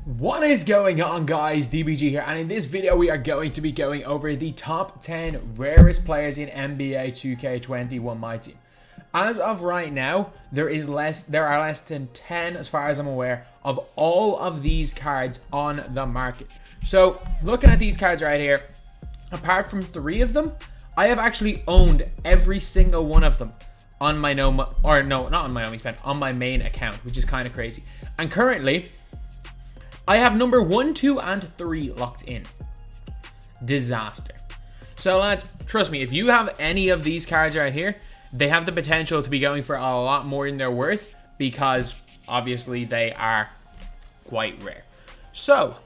What is going on, guys? DBG here, and in this video we are going to be going over the top 10 rarest players in NBA 2K21 MyTEAM. As of right now, there are less than 10, as far as I'm aware, of all of these cards on the market. So, looking at these cards right here, apart from 3 of them, I have actually owned every single one of them on my on my main account, which is kind of crazy. And currently, I have number 1, 2, and 3 locked in. Disaster. So lads, trust me, if you have any of these cards right here, they have the potential to be going for a lot more than they're worth, because obviously they are quite rare. So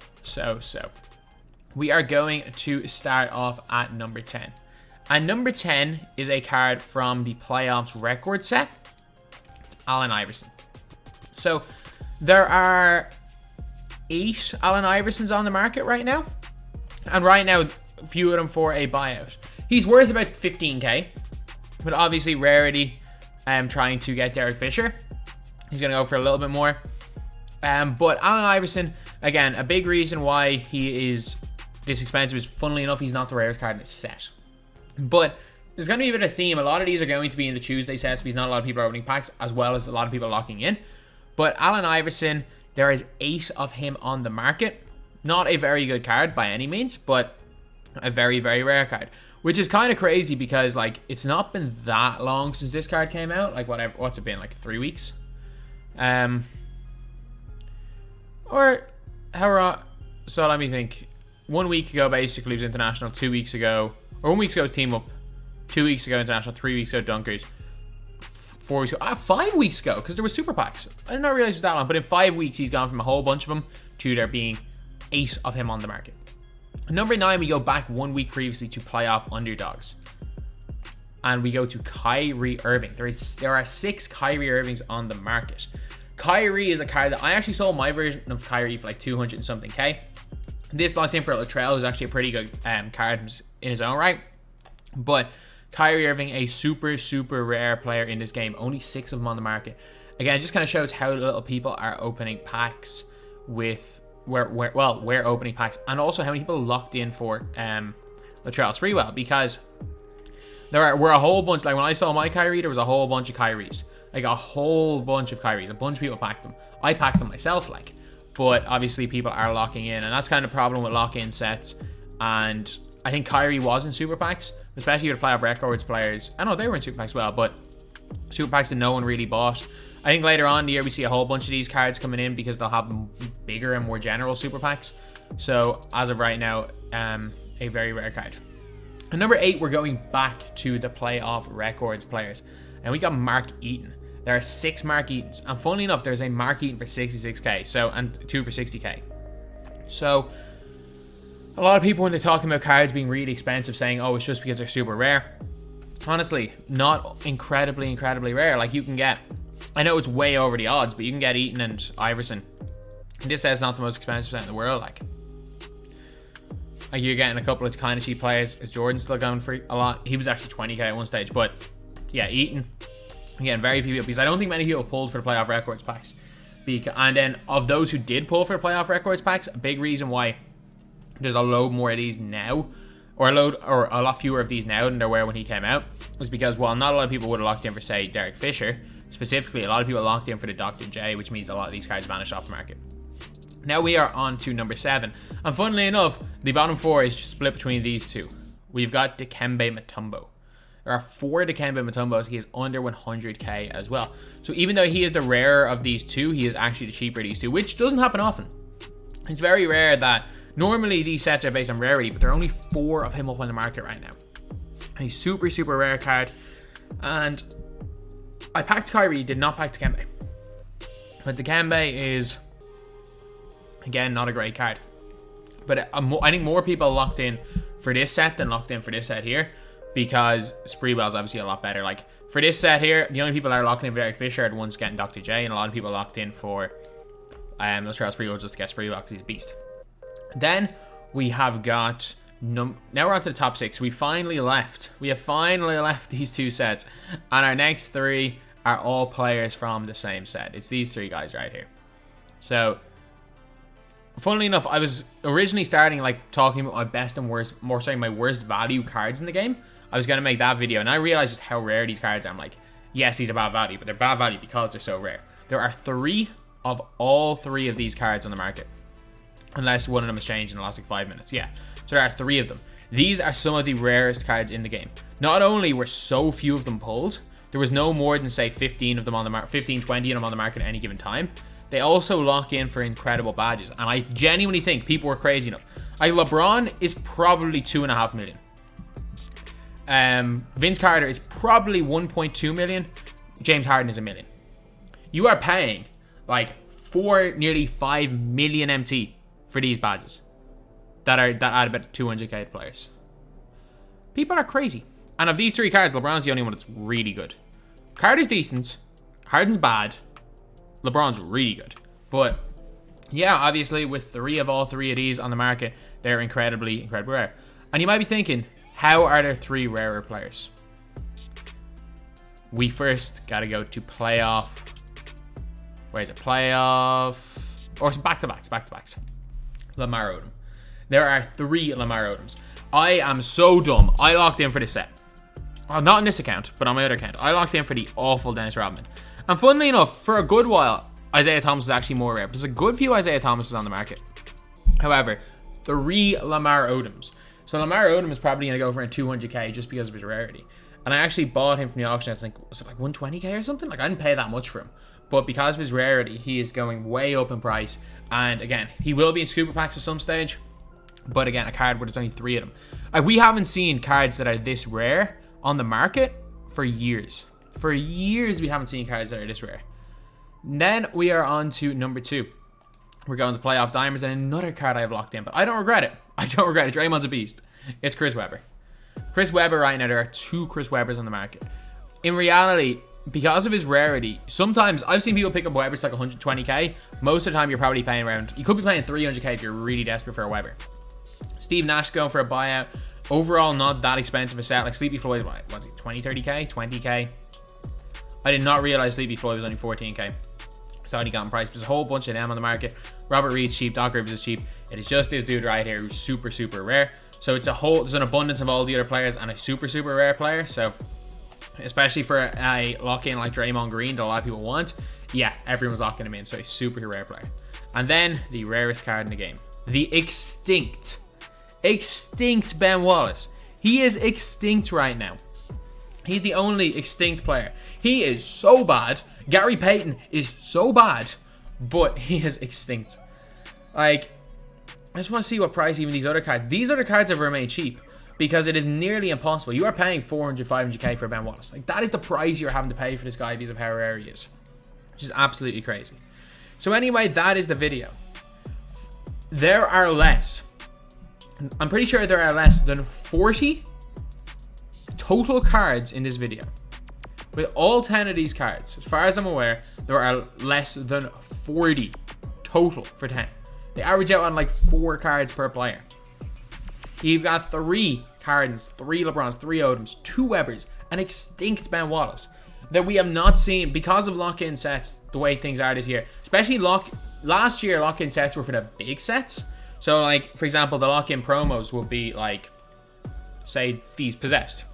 we are going to start off at number 10. And number 10 is a card from the playoffs record set, Allen Iverson. So there are 8 Allen Iversons on the market right now, and right now a few of them for a buyout. He's worth about 15k, but obviously rarity, trying to get Derek Fisher, he's gonna go for a little bit more. But Allen Iverson, again, a big reason why he is this expensive is, funnily enough, he's not the rarest card in the set. But there's going to be a bit of a theme. A lot of these are going to be in the Tuesday sets because not a lot of people are opening packs, as well as a lot of people locking in. But Allen Iverson, there is 8 of him on the market. Not a very good card by any means, but a very, very rare card. Which is kind of crazy because, like, it's not been that long since this card came out. Like, what's it been, like 3 weeks? So let me think. 1 week ago, basically, was International. 2 weeks ago, or 1 week ago was Team Up. 2 weeks ago, International. 3 weeks ago, Dunkers. 4 weeks ago, 5 weeks ago, because there was super packs. I did not realize it was that long, but in 5 weeks he's gone from a whole bunch of them to there being 8 of him on the market. Number 9, we go back 1 week previously to playoff underdogs, and we go to Kyrie Irving. There are 6 Kyrie Irvings on the market. Kyrie is a card that I actually sold my version of Kyrie for like 200 and something K. This locks in for Latrell, who's actually a pretty good card in his own right, but Kyrie Irving, a super, super rare player in this game. Only 6 of them on the market. Again, it just kind of shows how little people are opening packs with where opening packs, and also how many people locked in for Latrell Sprewell, because were a whole bunch. Like when I saw my Kyrie, there was a whole bunch of Kyries. Like a whole bunch of Kyries. A bunch of people packed them. I packed them myself, like. But obviously people are locking in, and that's kind of the problem with lock-in sets. And I think Kyrie was in super packs, especially with playoff records players. I know they were in super packs as well, but super packs that no one really bought. I think later on in the year we see a whole bunch of these cards coming in because they'll have bigger and more general super packs. So as of right now, a very rare card. And number 8, we're going back to the playoff records players, and we got Mark Eaton. There are 6 Mark Eatons, and funnily enough, there's a Mark Eaton for 66k, and 2 for 60k. So a lot of people, when they're talking about cards being really expensive, saying, oh, it's just because they're super rare. Honestly, not incredibly rare. Like, you can get, I know it's way over the odds, but you can get Eaton and Iverson. And this says not the most expensive set in the world. Like you're getting a couple of kind of cheap players. Is Jordan still going for a lot? He was actually 20k at one stage, but yeah, Eaton. Again, very few people, because I don't think many people pulled for the playoff records packs. And then of those who did pull for the playoff records packs, a big reason why there's a load more of these now, or a lot fewer of these now than there were when he came out, was because, well, not a lot of people would have locked in for, say, Derek Fisher. Specifically, a lot of people locked in for the Dr. J, which means a lot of these cards vanished off the market. Now we are on to number 7. And funnily enough, the bottom 4 is just split between these 2. We've got Dikembe Mutombo. There are 4 Dikembe Mutombos. He is under 100k as well. So even though he is the rarer of these 2, he is actually the cheaper of these 2, which doesn't happen often. It's very rare that normally these sets are based on rarity, but there are only 4 of him up on the market right now. A super, super rare card. And I packed Kyrie, did not pack Dikembe. But Dikembe is, again, not a great card. But I think more people locked in for this set than locked in for this set here, because Sprewell's obviously a lot better. Like, for this set here, the only people that are locking in for Derek Fisher are the ones getting Dr. J, and a lot of people locked in for Latrell Sprewell just to get Sprewell because he's a beast. Then we have got now we're on to the top 6. We have finally left these 2 sets, and our next 3 are all players from the same set. It's these 3 guys right here. So funnily enough, I was originally starting like talking about my best and worst, my worst value cards in the game. I was gonna make that video, and I realized just how rare these cards are. I'm like, yes, these are bad value, but they're bad value because they're so rare. There are 3 of all 3 of these cards on the market, unless one of them has changed in the last like 5 minutes. Yeah, so there are 3 of them. These are some of the rarest cards in the game. Not only were so few of them pulled, there was no more than say 15 of them on the market, 15, 20 of them on the market at any given time. They also lock in for incredible badges, and I genuinely think people were crazy enough. Like LeBron is probably 2.5 million. Vince Carter is probably 1.2 million. James Harden is 1 million. You are paying like nearly 5 million MT for these badges that add about 200k to players. People are crazy. And of these 3 cards, LeBron's the only one that's really good. Carter's decent. Harden's bad. LeBron's really good. But yeah, obviously with 3 of all 3 of these on the market, they're incredibly rare. And you might be thinking, how are there 3 rarer players? We first gotta go to playoff. Where is it? Playoff. Or back-to-backs. Lamar Odom. There are 3 Lamar Odoms. I am so dumb. I locked in for this set. Well, not on this account, but on my other account. I locked in for the awful Dennis Rodman. And funnily enough, for a good while, Isaiah Thomas is actually more rare. There's a good few Isaiah Thomases on the market. However, 3 Lamar Odoms. So Lamar Odom is probably going to go for a 200k just because of his rarity. And I actually bought him from the auction. Was it like 120k or something? Like, I didn't pay that much for him. But because of his rarity, he is going way up in price. And again, he will be in Scooper Packs at some stage. But again, a card where there's only 3 of them. We haven't seen cards that are this rare on the market for years. For years, we haven't seen cards that are this rare. And then we are on to number 2. We're going to playoff diamonds and another card I have locked in, but I don't regret it. Draymond's a beast. It's Chris Webber. Chris Webber right now, there are 2 Chris Webbers on the market. In reality, because of his rarity, sometimes I've seen people pick up Webbers like 120k. Most of the time, you're probably paying around, you could be paying 300k if you're really desperate for a Webber. Steve Nash going for a buyout. Overall, not that expensive a set. Like Sleepy Floyd, what was it, 20, 30k, 20k? I did not realize Sleepy Floyd was only 14k. Thought he got in price. There's a whole bunch of them on the market. Robert Reed's cheap. Doc Rivers is cheap. It is just this dude right here who's super rare. So there's an abundance of all the other players and a super rare player. So especially for a lock-in like Draymond Green that a lot of people want, yeah, everyone's locking him in. So a super rare player. And then the rarest card in the game, the extinct Ben Wallace. He is extinct right now. He's the only extinct player. He is so bad. Gary Payton is so bad, but he is extinct. Like, I just want to see what price even these other cards. These other cards have remained cheap because it is nearly impossible. You are paying 400, 500k for Ben Wallace. Like, that is the price you're having to pay for this guy because of how rare he is. Which is absolutely crazy. So anyway, that is the video. There are less. I'm pretty sure there are less than 40 total cards in this video. With all 10 of these cards, as far as I'm aware, there are less than 40 total for 10. They average out on like 4 cards per player. You've got 3 Hardens, 3 LeBrons, 3 Odoms, 2 Webbers, an extinct Ben Wallace that we have not seen because of lock-in sets, the way things are this year. Especially last year, lock-in sets were for the big sets. So like, for example, the lock-in promos will be like, say, these Possessed.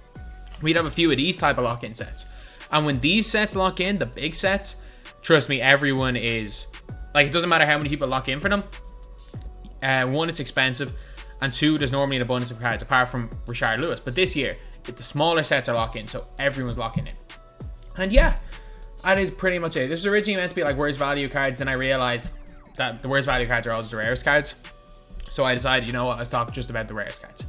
We'd have a few of these type of lock-in sets. And when these sets lock in, the big sets, trust me, everyone is, like, it doesn't matter how many people lock in for them. 1, it's expensive. And 2, there's normally an abundance of cards, apart from Rashard Lewis. But this year, the smaller sets are locked in, so everyone's locking in. And yeah, that is pretty much it. This was originally meant to be like worst value cards, then I realized that the worst value cards are always the rarest cards. So I decided, you know what, let's talk just about the rarest cards.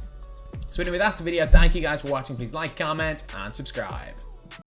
So anyway, that's the video. Thank you guys for watching. Please like, comment, and subscribe.